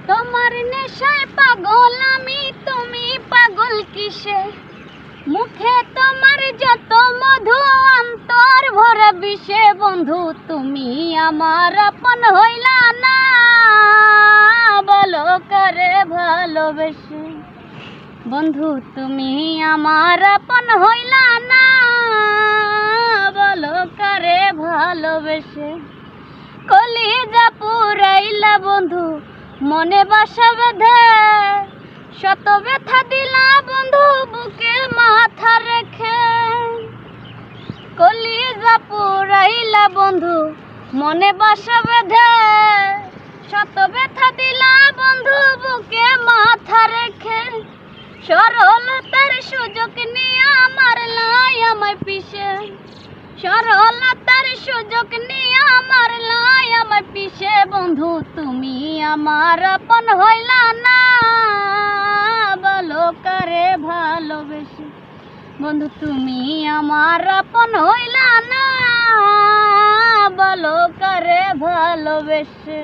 তোমার নেশায় পাগল আমি, তুমি পাগল কিসে? মুখে তোমার যত মধু, অন্তর ভরা বিষে। বন্ধু তুমি আমার আপন হইলা না, বলো কারে ভালোবেসে। বন্ধু তুমি আমার আপন হইলা না, বলো কারে ভালোবেসে। কলিজা পুরাইলা বন্ধু, মনে বাসা বেঁধে। শত ব্যথা দিলা বন্ধু, বুকে মাথা রেখে। কলিজা পুরাইলা বন্ধু, মনে বাসা বেঁধে। শত ব্যথা দিলা বন্ধু, বুকে মাথা রেখে। সরলতার সুযোগ নিয়ে আমার লাই আমায় পিছে। সরলতার সুযোগ নিয়ে আমার লাই আমায় পিছে। বন্ধু তুমি আমার আপন হইলা না, বলো কারে ভালোবেসে। বন্ধু তুমি আমার আপন হইলা না, বলো কারে ভালোবেসে।